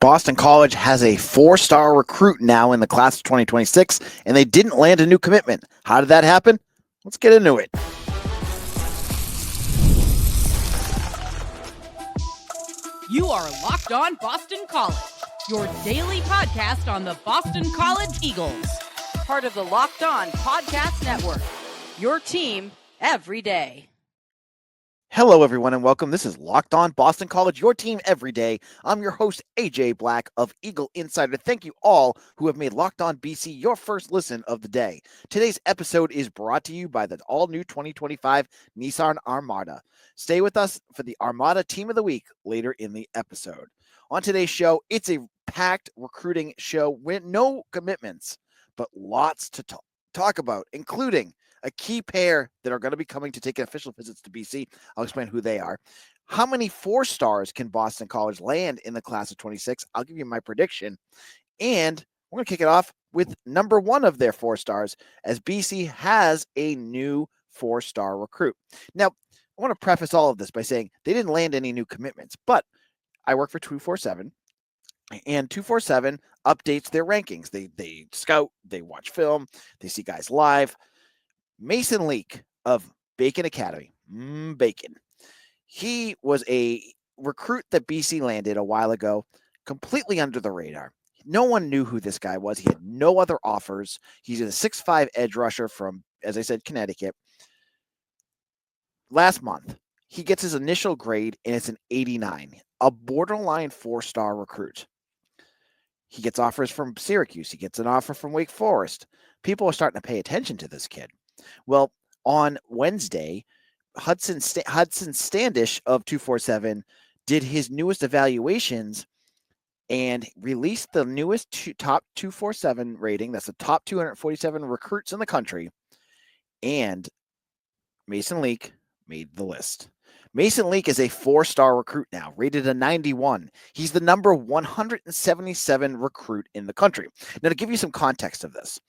Boston College has a 4-star recruit now in the class of 2026, and they didn't land a new commitment. How did that happen? Let's get into it. You are Locked On Boston College, your daily podcast on the Boston College Eagles. Part of the Locked On Podcast Network, your team every day. Hello, everyone, and welcome. This is Locked On Boston College, your team every day. I'm your host, AJ Black of Eagle Insider. Thank you all who have made Locked On BC your first listen of the day. Today's episode is brought to you by the all-new 2025 Nissan Armada. Stay with us for the Armada Team of the Week later in the episode. On today's show, it's a packed recruiting show with no commitments, but lots to talk about, including a key pair that are going to be coming to take official visits to BC. I'll explain who they are. How many 4-stars can Boston College land in the class of 26? I'll give you my prediction. And we're going to kick it off with number one of their 4-stars, as BC has a new 4-star recruit. Now, I want to preface all of this by saying they didn't land any new commitments, but I work for 247, and 247 updates their rankings. They scout, they watch film, they see guys live. Mason Leak of Bacon Academy, Bacon. He was a recruit that BC landed a while ago, completely under the radar. No one knew who this guy was. He had no other offers. He's a 6'5" edge rusher from, as I said, Connecticut. Last month, he gets his initial grade, and it's an 89, a borderline 4-star recruit. He gets offers from Syracuse. He gets an offer from Wake Forest. People are starting to pay attention to this kid. Well, on Wednesday, Hudson Standish of 247 did his newest evaluations and released the newest top 247 rating. That's the top 247 recruits in the country. And Mason Leak made the list. Mason Leak is a 4-star recruit now, rated a 91. He's the number 177 recruit in the country. Now, to give you some context of this,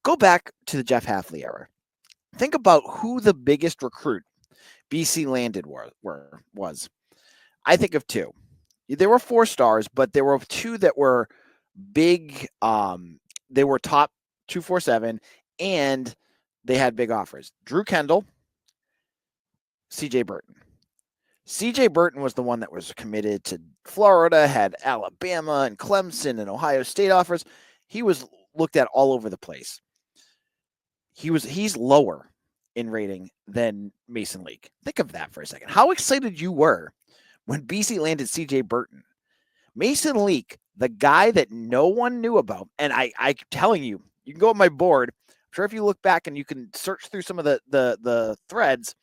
go back to the Jeff Hafley era. Think about who the biggest recruit BC landed was. I think of two. There were 4-stars, but there were two that were big. They were top 247, and they had big offers. Drew Kendall, CJ Burton. CJ Burton was the one that was committed to Florida, had Alabama and Clemson and Ohio State offers. He was looked at all over the place. He's lower in rating than Mason Leak. Think of that for a second. How excited you were when BC landed CJ Burton. Mason Leak, the guy that no one knew about, and I'm telling you, you can go on my board. I'm sure if you look back and you can search through some of the threads,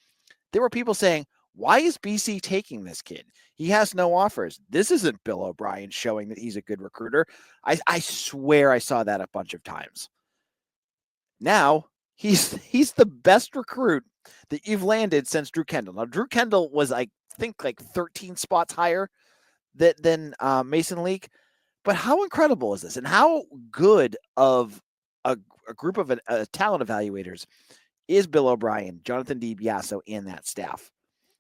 there were people saying, why is BC taking this kid? He has no offers. This isn't Bill O'Brien showing that he's a good recruiter. I swear I saw that a bunch of times. Now, he's the best recruit that you've landed since Drew Kendall. Now, Drew Kendall was, I think, like 13 spots higher than Mason Leak. But how incredible is this? And how good of a group of talent evaluators is Bill O'Brien, Jonathan DiBiaso, and that staff?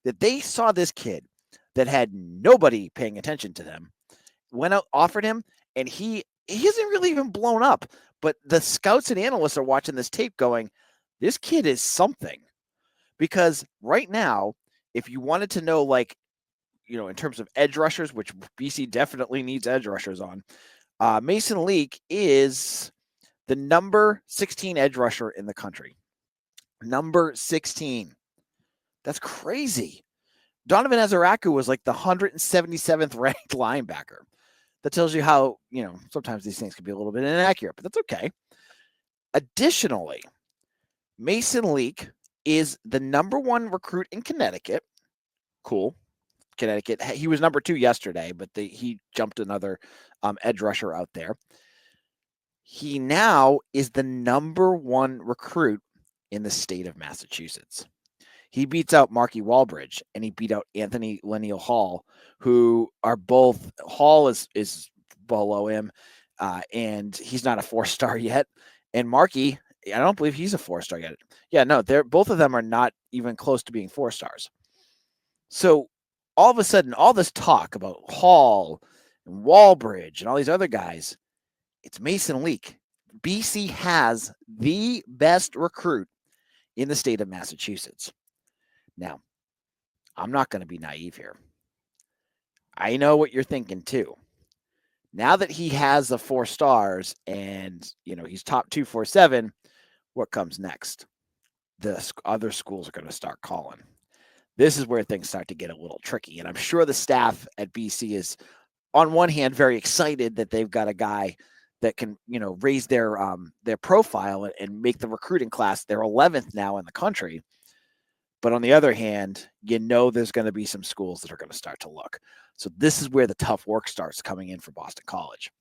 That they saw this kid that had nobody paying attention to them, went out, offered him, and he isn't really even blown up. But the scouts and analysts are watching this tape going, this kid is something. Because right now, if you wanted to know, in terms of edge rushers, which BC definitely needs edge rushers on, Mason Leak is the number 16 edge rusher in the country. Number 16. That's crazy. Donovan Ezeraku was like the 177th ranked linebacker. That tells you how, sometimes these things can be a little bit inaccurate, but that's okay. Additionally, Mason Leak is the number 1 recruit in Connecticut. Cool. Connecticut. He was number 2 yesterday, but he jumped another edge rusher out there. He now is the number 1 recruit in the state of Massachusetts. He beats out Marky Walbridge, and he beat out Anthony Lenial Hall, who are both, Hall is below him, and he's not a 4-star yet. And Marky, I don't believe he's a 4-star yet. Yeah, no, both of them are not even close to being 4-stars. So all of a sudden, all this talk about Hall and Walbridge and all these other guys. It's Mason Leak. BC has the best recruit in the state of Massachusetts. Now, I'm not going to be naive here. I know what you're thinking too. Now that he has the 4 stars and, he's top 247, what comes next? The other schools are going to start calling. This is where things start to get a little tricky. And I'm sure the staff at BC is, on one hand, very excited that they've got a guy that can, raise their profile and make the recruiting class their 11th now in the country. But on the other hand, there's going to be some schools that are going to start to look. So this is where the tough work starts coming in for Boston College.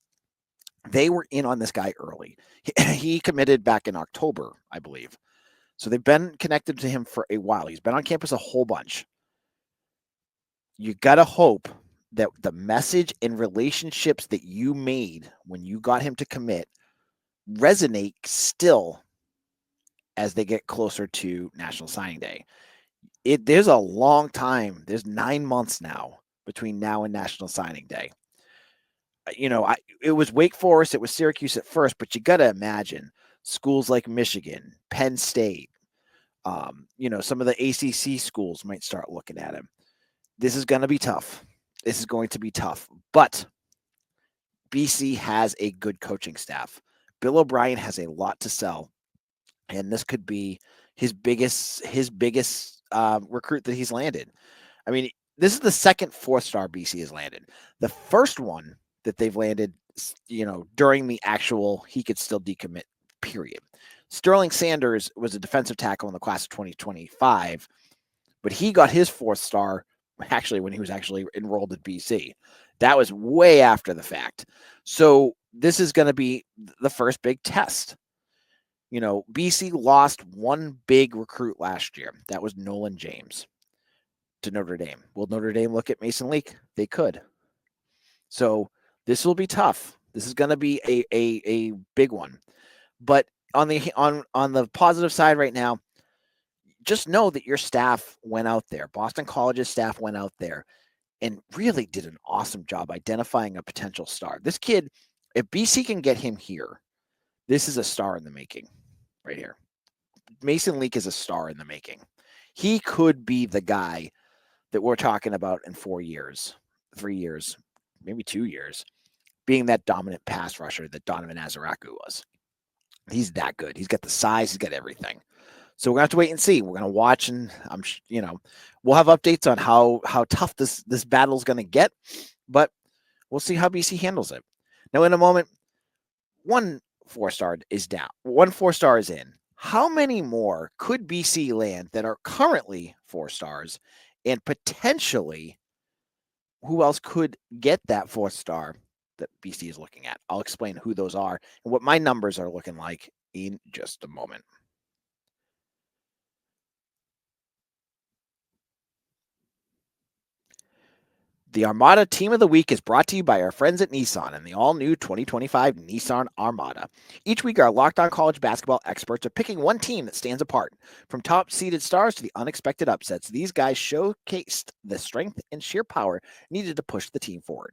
They were in on this guy early. He committed back in October, I believe. So they've been connected to him for a while. He's been on campus a whole bunch. You got to hope that the message and relationships that you made when you got him to commit resonate still as they get closer to National Signing Day. There's a long time. There's 9 months now between now and National Signing Day. It was Wake Forest, it was Syracuse at first, but you got to imagine schools like Michigan, Penn State, some of the ACC schools might start looking at him. This is going to be tough. This is going to be tough, but BC has a good coaching staff. Bill O'Brien has a lot to sell, and this could be his biggest recruit that he's landed. I mean, this is the second 4-star BC has landed. The first one that they've landed, during the actual he could still decommit period. Sterling Sanders was a defensive tackle in the class of 2025, but he got his 4th star actually when he was actually enrolled at BC. That was way after the fact. So this is going to be the first big test. BC lost one big recruit last year. That was Nolan James to Notre Dame. Will Notre Dame look at Mason Leak? They could. So this will be tough. This is going to be a big one. But on the positive side right now, just know that your staff went out there. Boston College's staff went out there and really did an awesome job identifying a potential star. This kid, if BC can get him here, this is a star in the making right here. Mason Leak is a star in the making. He could be the guy that we're talking about in 4 years, 3 years, maybe 2 years, being that dominant pass rusher that Donovan Azaraku was. He's that good. He's got the size. He's got everything. So we're going to have to wait and see. We're going to watch, and we'll have updates on how tough this battle is going to get, but we'll see how BC handles it. Now, in a moment, 1 4-star is down. 1 4-star is in. How many more could BC land that are currently 4 stars, and potentially who else could get that 4th star that BC is looking at? I'll explain who those are and what my numbers are looking like in just a moment. The Armada Team of the Week is brought to you by our friends at Nissan and the all-new 2025 Nissan Armada. Each week, our Locked On College basketball experts are picking one team that stands apart. From top-seeded stars to the unexpected upsets, these guys showcased the strength and sheer power needed to push the team forward.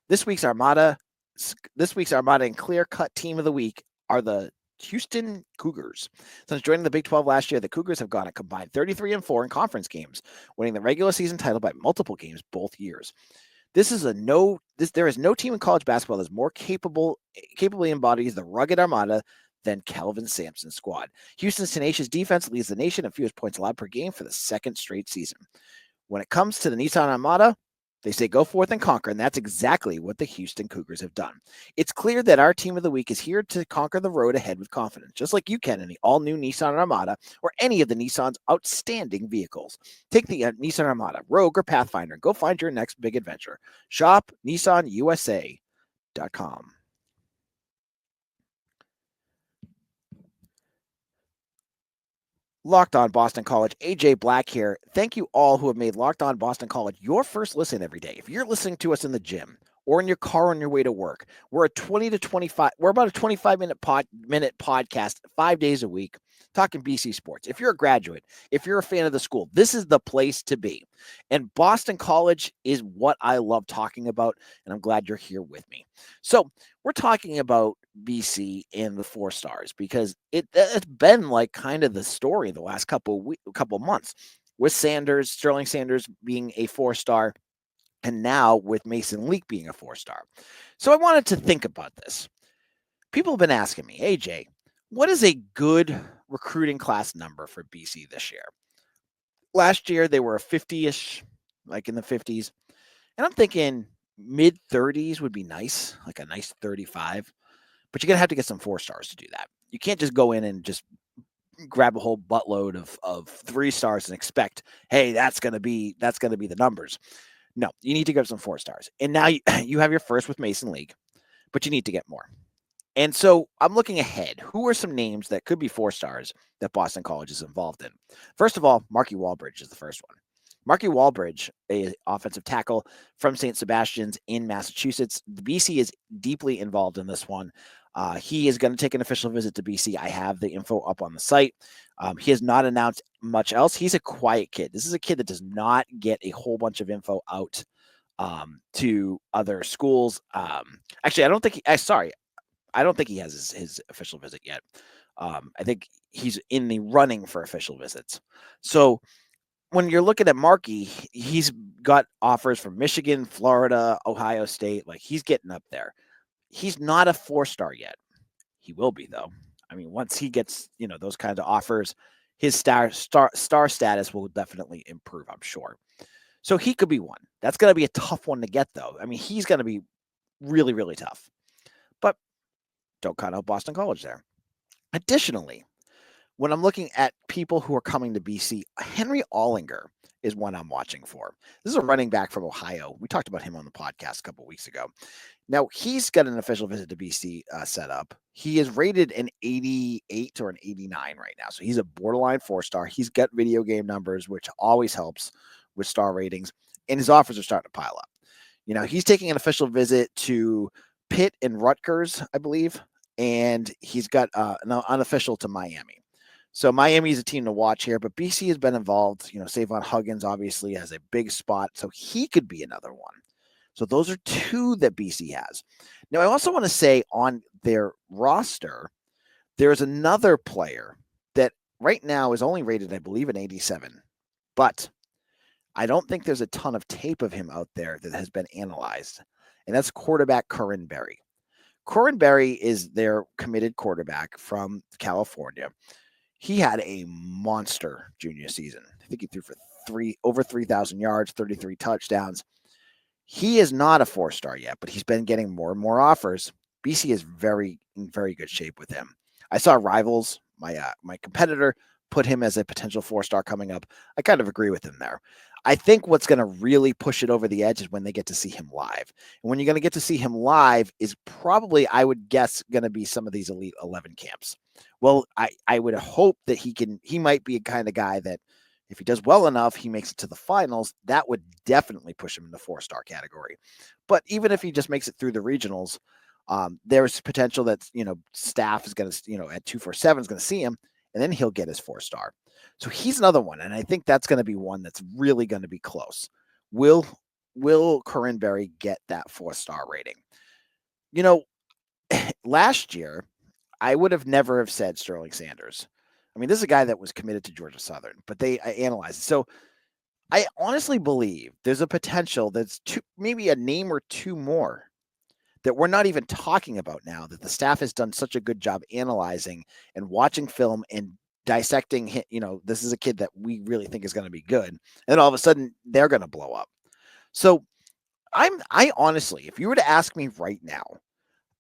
This week's Armada and clear-cut Team of the Week are the Houston Cougars. Since joining the Big 12 last year, the Cougars have gone a combined 33-4 in conference games, winning the regular season title by multiple games both years. There is no team in college basketball that is more capably embodies the rugged Armada than Kelvin Sampson's squad. Houston's tenacious defense leads the nation in fewest points allowed per game for the second straight season. When it comes to the Nissan Armada, they say go forth and conquer, and that's exactly what the Houston Cougars have done. It's clear that our Team of the Week is here to conquer the road ahead with confidence, just like you can in the all-new Nissan Armada or any of the Nissan's outstanding vehicles. Take the Nissan Armada, Rogue, or Pathfinder and go find your next big adventure. Shop NissanUSA.com. Locked On Boston College, AJ Black here. Thank you all who have made Locked On Boston College your first listen every day. If you're listening to us in the gym or in your car on your way to work, we're about a 25-minute podcast 5 days a week. talking BC sports. If you're a graduate, if you're a fan of the school, this is the place to be. And Boston College is what I love talking about, and I'm glad you're here with me. So we're talking about BC and the 4 stars because it's been like kind of the story the last couple months with Sterling Sanders being a 4-star, and now with Mason Leak being a 4-star. So I wanted to think about this. People have been asking me, hey, Jay, what is a good recruiting class number for BC this year? Last year, they were a 50-ish, like in the 50s. And I'm thinking mid 30s would be nice, like a nice 35. But you're going to have to get some 4 stars to do that. You can't just go in and just grab a whole buttload of 3 stars and expect, hey, that's going to be the numbers. No, you need to grab some 4 stars. And now you have your first with Mason League, but you need to get more. And so I'm looking ahead. Who are some names that could be 4 stars that Boston College is involved in? First of all, Marky Walbridge is the first one. Marky Walbridge, a offensive tackle from St. Sebastian's in Massachusetts. The BC is deeply involved in this one. He is going to take an official visit to BC. I have the info up on the site. He has not announced much else. He's a quiet kid. This is a kid that does not get a whole bunch of info out to other schools. Actually, I don't think he has his official visit yet. I think he's in the running for official visits. So when you're looking at Markey, he's got offers from Michigan, Florida, Ohio State. Like, he's getting up there. He's not a 4-star yet. He will be, though. I mean, once he gets, those kinds of offers, his star status will definitely improve, I'm sure. So he could be one. That's going to be a tough one to get, though. I mean, he's going to be really, really tough. But don't count out Boston College there. Additionally, when I'm looking at people who are coming to BC, Henry Ollinger is one I'm watching for. This is a running back from Ohio. We talked about him on the podcast a couple of weeks ago. Now, he's got an official visit to BC set up. He is rated an 88 or an 89 right now. So he's a borderline 4-star. He's got video game numbers, which always helps with star ratings. And his offers are starting to pile up. He's taking an official visit to Pitt and Rutgers, I believe. And he's got an unofficial to Miami. So Miami is a team to watch here, but BC has been involved. Savon Huggins obviously has a big spot, so he could be another one. So those are 2 that BC has. Now, I also want to say on their roster, there's another player that right now is only rated, I believe, an 87. But I don't think there's a ton of tape of him out there that has been analyzed, and that's quarterback Curran Berry. Curran Berry is their committed quarterback from California. He had a monster junior season. I think he threw for over 3,000 yards, 33 touchdowns. He is not a 4-star yet, but he's been getting more and more offers. BC is in very good shape with him. I saw Rivals, my competitor, put him as a potential 4-star coming up. I kind of agree with him there. I think what's going to really push it over the edge is when they get to see him live. And when you're going to get to see him live is probably, I would guess, going to be some of these Elite 11 camps. Well, I would hope that he might be a kind of guy that if he does well enough, he makes it to the finals. That would definitely push him in the 4-star category. But even if he just makes it through the regionals, there's potential that, staff is going to, at 247 is going to see him, and then he'll get his 4-star. So he's another one, and I think that's going to be one that's really going to be close. Will Curran Berry get that 4-star rating? Last year, I would have never have said Sterling Sanders. I mean, this is a guy that was committed to Georgia Southern, but I analyzed it. So I honestly believe there's a potential that's maybe a name or 2 more that we're not even talking about now, that the staff has done such a good job analyzing and watching film and dissecting. This is a kid that we really think is going to be good. And then all of a sudden they're going to blow up. So I honestly, if you were to ask me right now,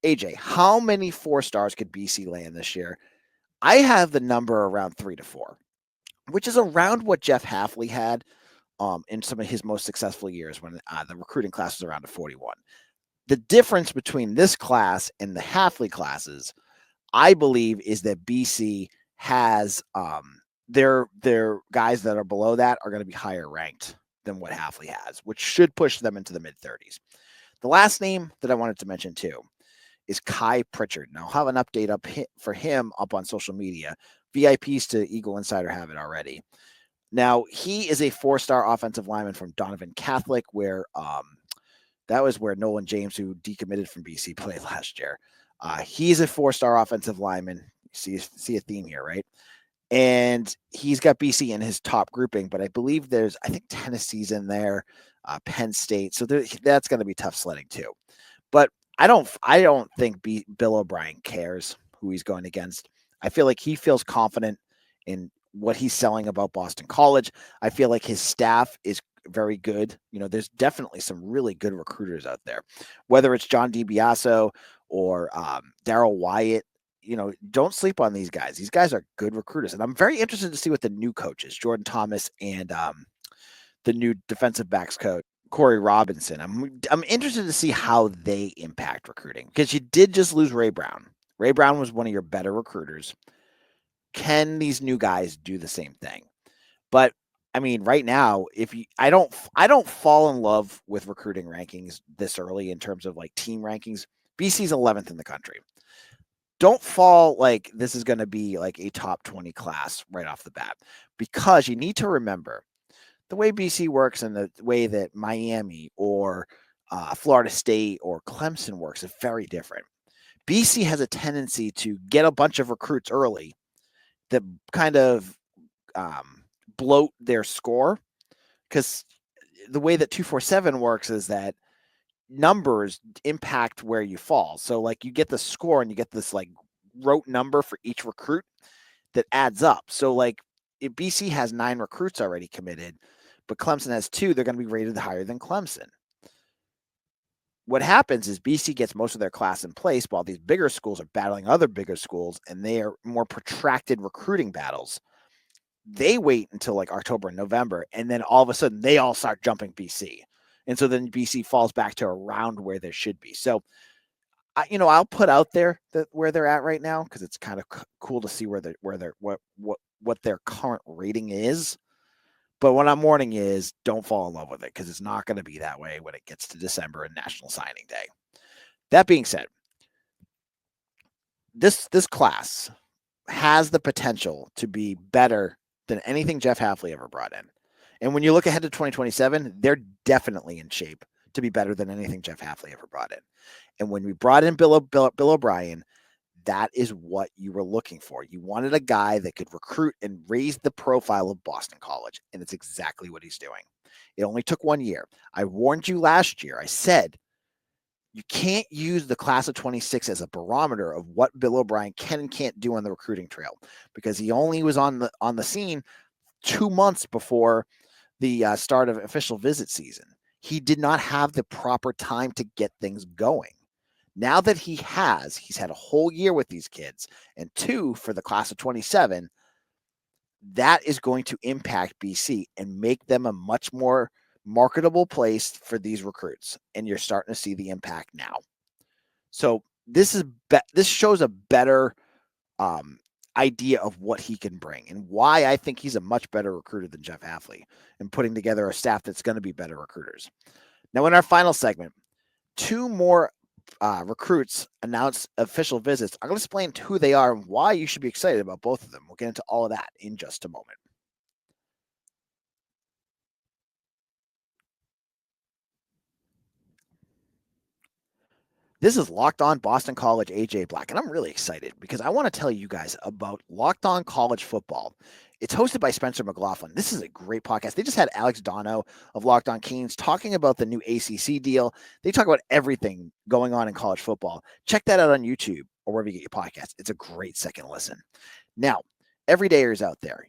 AJ, how many 4-stars could BC land this year? I have the number around 3 to 4, which is around what Jeff Hafley had in some of his most successful years when the recruiting class was around a 41. The difference between this class and the Hafley classes, I believe, is that BC has their guys that are below that are going to be higher ranked than what Hafley has, which should push them into the mid-30s. The last name that I wanted to mention too is Kai Pritchard. And I'll have an update up for him up on social media. VIPs to Eagle Insider have it already. Now, he is a 4-star offensive lineman from Donovan Catholic, where that was where Nolan James, who decommitted from BC, played last year. He's a 4-star offensive lineman. See a theme here, right? And he's got BC in his top grouping, but I believe I think Tennessee's in there, Penn State. So that's going to be tough sledding too. But I don't think Bill O'Brien cares who he's going against. I feel like he feels confident in what he's selling about Boston College. I feel like his staff is very good. There's definitely some really good recruiters out there, whether it's John DiBiaso or Darryl Wyatt. Don't sleep on these guys. These guys are good recruiters. And I'm very interested to see what the new coaches, Jordan Thomas and the new defensive backs coach, Corey Robinson. I'm interested to see how they impact recruiting, because you did just lose Ray Brown. Ray Brown was one of your better recruiters. Can these new guys do the same thing? But I mean, right now, I don't fall in love with recruiting rankings this early in terms of like team rankings. BC's 11th in the country. Don't fall like this is going to be like a top 20 class right off the bat, because you need to remember the way BC works and the way that Miami or Florida State or Clemson works is very different. BC has a tendency to get a bunch of recruits early that kind of bloat their score, because the way that 247 works is that numbers impact where you fall. So like you get the score and you get this like rote number for each recruit that adds up. So like if BC has 9 recruits already committed, but Clemson has 2, they're going to be rated higher than Clemson. What happens is BC gets most of their class in place while these bigger schools are battling other bigger schools, and they are more protracted recruiting battles. They wait until like October and November, and then all of a sudden they all start jumping BC. And so then BC falls back to around where they should be. So, I'll put out there where they're at right now, because it's kind of cool to see what their current rating is. But what I'm warning is, don't fall in love with it, because it's not going to be that way when it gets to December and National Signing Day. That being said, this class has the potential to be better than anything Jeff Hafley ever brought in. And when you look ahead to 2027, they're definitely in shape to be better than anything Jeff Hafley ever brought in. And when we brought in Bill O'Brien, that is what you were looking for. You wanted a guy that could recruit and raise the profile of Boston College, and it's exactly what he's doing. It only took 1 year. I warned you last year. I said, you can't use the class of 26 as a barometer of what Bill O'Brien can and can't do on the recruiting trail, because he only was on the scene 2 months before the start of official visit season. He did not have the proper time to get things going. Now that he's had a whole year with these kids, and 2 for the class of 27, that is going to impact BC and make them a much more marketable place for these recruits. And you're starting to see the impact now. So this shows a better idea of what he can bring, and why I think he's a much better recruiter than Jeff Hafley, and putting together a staff that's going to be better recruiters. Now, in our final segment, 2 more recruits announced official visits. I'm going to explain who they are and why you should be excited about both of them. We'll get into all of that in just a moment. This is Locked On Boston College AJ Black, and I'm really excited because I want to tell you guys about Locked On College Football. It's hosted by Spencer McLaughlin. This is a great podcast. They just had Alex Dono of Locked On Canes talking about the new ACC deal. They talk about everything going on in college football. Check that out on YouTube or wherever you get your podcasts. It's a great second listen. Now, everydayers out there,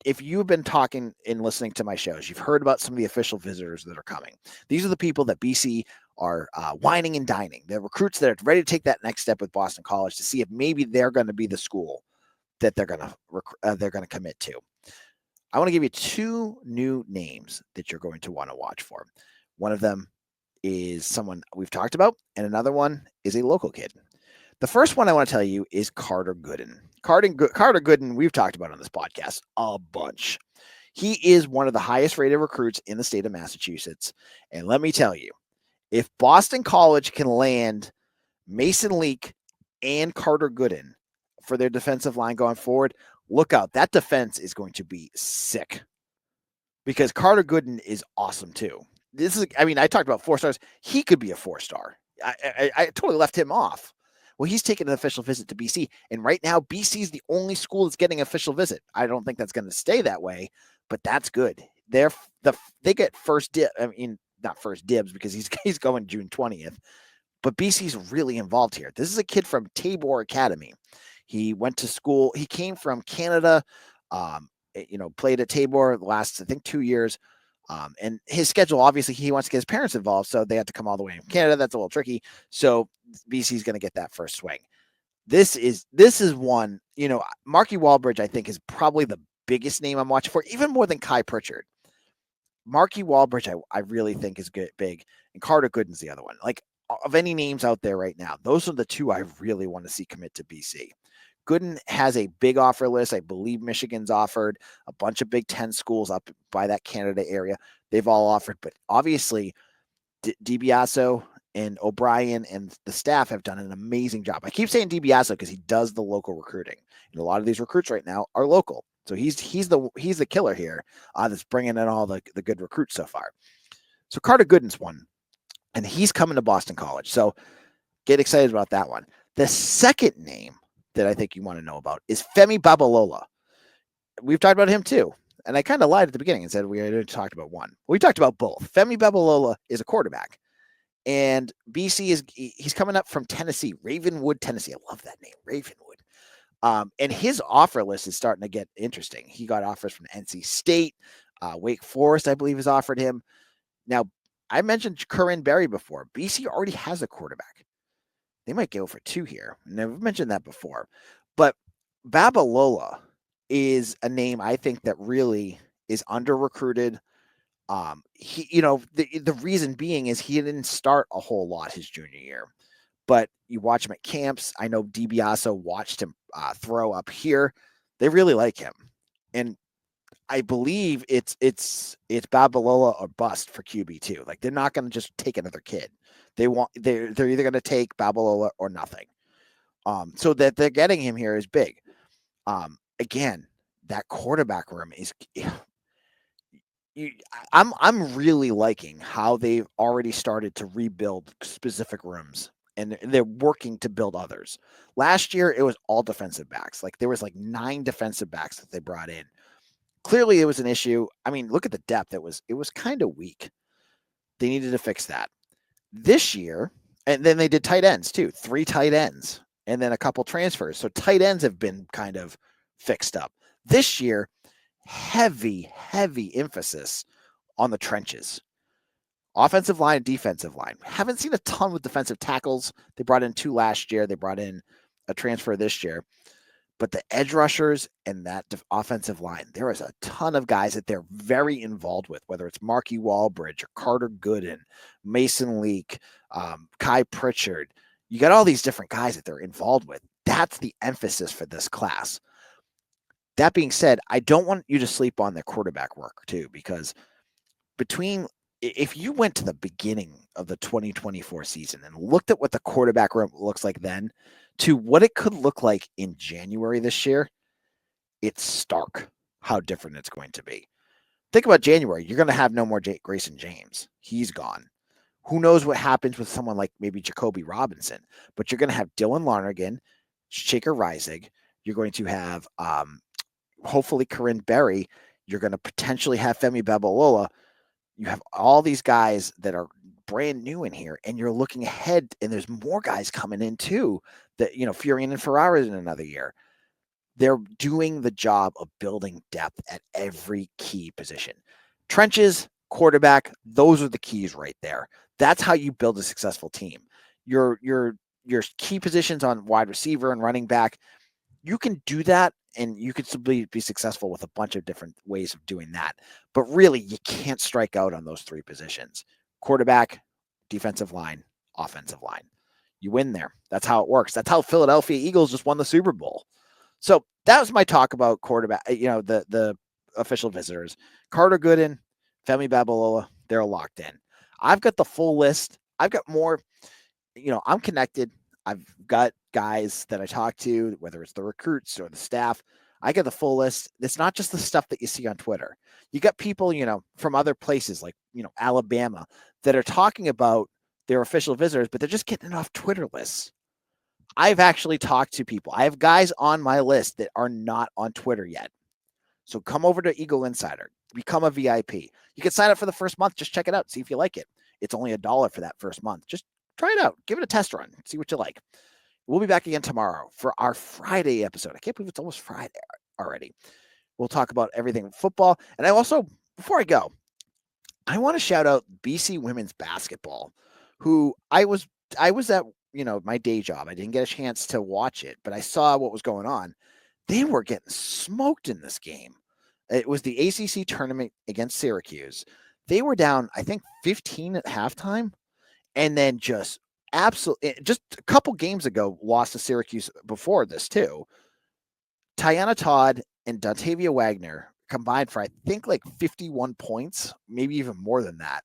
if you've been talking and listening to my shows, you've heard about some of the official visitors that are coming. These are the people that BC are whining and dining. They're recruits that are ready to take that next step with Boston College to see if maybe they're going to be the school that they're going to commit to. I want to give you 2 new names that you're going to want to watch for. One of them is someone we've talked about, and another one is a local kid. The first one I want to tell you is Carter Gooden. Carter Gooden, we've talked about on this podcast a bunch. He is one of the highest rated recruits in the state of Massachusetts. And let me tell you, if Boston College can land Mason Leak and Carter Gooden for their defensive line going forward. Look out. That defense is going to be sick because Carter Gooden is awesome too. I talked about 4 stars. He could be a 4-star. I totally left him off. Well, he's taking an official visit to BC, and right now BC is the only school that's getting an official visit. I don't think that's going to stay that way, but that's good. They get first dib. Not first dibs because he's going June 20th, but BC's really involved here. This is a kid from Tabor Academy. He went to school. He came from Canada. Played at Tabor the last, I think, 2 years. And his schedule, obviously, he wants to get his parents involved, so they have to come all the way from Canada. That's a little tricky. So BC's going to get that first swing. This is one, Marky Walbridge, I think, is probably the biggest name I'm watching for, even more than Kai Pritchard. Marky Walbridge, I really think is big, and Carter Gooden's the other one. Like, of any names out there right now, those are the two I really want to see commit to BC. Gooden has a big offer list. I believe Michigan's offered, a bunch of Big Ten schools up by that Canada area. They've all offered, but obviously DiBiaso and O'Brien and the staff have done an amazing job. I keep saying DiBiaso because he does the local recruiting, and a lot of these recruits right now are local. So he's the killer here that's bringing in all the good recruits so far. So Carter Gooden's one, and he's coming to Boston College. So get excited about that one. The second name that I think you want to know about is Femi Babalola. We've talked about him too. And I kind of lied at the beginning and said we already talked about one. We talked about both. Femi Babalola is a quarterback. And BC he's coming up from Tennessee, Ravenwood, Tennessee. I love that name, Ravenwood. And his offer list is starting to get interesting. He got offers from NC State, Wake Forest, I believe, has offered him. Now, I mentioned Corinne Berry before. BC already has a quarterback. They might go for 2 here. And I've mentioned that before. But Babalola is a name I think that really is under-recruited. The reason being is he didn't start a whole lot his junior year. But you watch him at camps. I know DiBiaso watched him throw up here. They really like him. And I believe it's Babalola or bust for QB2. Like, they're not going to just take another kid. They're either going to take Babalola or nothing. So that they're getting him here is big. Again, that quarterback room is. I'm really liking how they've already started to rebuild specific rooms, and they're working to build others. Last year, it was all defensive backs. Like, there was 9 defensive backs that they brought in. Clearly, it was an issue. I mean, look at the depth. It was kind of weak. They needed to fix that. This year, and then they did tight ends too. 3 tight ends, and then a couple transfers. So tight ends have been kind of fixed up. This year, heavy emphasis on the trenches. Offensive line and defensive line. Haven't seen a ton with defensive tackles. They brought in 2 last year. They brought in a transfer this year. But the edge rushers and that offensive line, there is a ton of guys that they're very involved with, whether it's Marky Walbridge or Carter Gooden, Mason Leak, Kai Pritchard. You got all these different guys that they're involved with. That's the emphasis for this class. That being said, I don't want you to sleep on their quarterback work too, because if you went to the beginning of the 2024 season and looked at what the quarterback room looks like then to what it could look like in January this year, it's stark how different it's going to be. Think about January. You're going to have no more Grayson James. He's gone. Who knows what happens with someone like maybe Jacoby Robinson, but you're going to have Dylan Lonergan, Shaker Reisig. You're going to have hopefully Corinne Berry. You're going to potentially have Femi Babalola. You have all these guys that are brand new in here, and you're looking ahead, and there's more guys coming in too. That Furion and Ferrara in another year. They're doing the job of building depth at every key position. Trenches, quarterback, those are the keys right there. That's how you build a successful team. Your key positions on wide receiver and running back, you can do that, and you could simply be successful with a bunch of different ways of doing that. But really, you can't strike out on those 3 positions. Quarterback, defensive line, offensive line. You win there. That's how it works. That's how Philadelphia Eagles just won the Super Bowl. So that was my talk about quarterback, the official visitors. Carter Gooden, Femi Babalola, they're locked in. I've got the full list. I've got more. I'm connected. I've got guys that I talk to, whether it's the recruits or the staff. I get the full list. It's not just the stuff that you see on Twitter. You got people, from other places like, Alabama that are talking about their official visitors, but they're just getting it off Twitter lists. I've actually talked to people. I have guys on my list that are not on Twitter yet. So come over to Eagle Insider, become a VIP. You can sign up for the first month. Just check it out. See if you like it. It's only $1 for that first month. Just try it out. Give it a test run. See what you like. We'll be back again tomorrow for our Friday episode. I can't believe it's almost Friday already. We'll talk about everything football. And I also, before I go, I want to shout out BC women's basketball, who I was at, my day job. I didn't get a chance to watch it, but I saw what was going on. They were getting smoked in this game. It was the ACC tournament against Syracuse. They were down, I think, 15 at halftime, and then just a couple games ago lost to Syracuse before this too. Tiana Todd and Dontavia Wagner combined for, I think, like 51 points, maybe even more than that.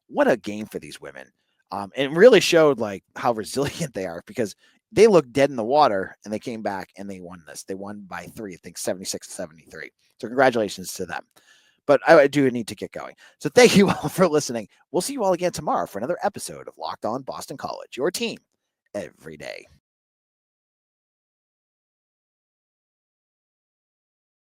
What a game for these women. And it really showed like how resilient they are, because they looked dead in the water and they came back and they won this. They won by 3, I think 76-73. So congratulations to them. But I do need to get going. So thank you all for listening. We'll see you all again tomorrow for another episode of Locked On Boston College, your team every day.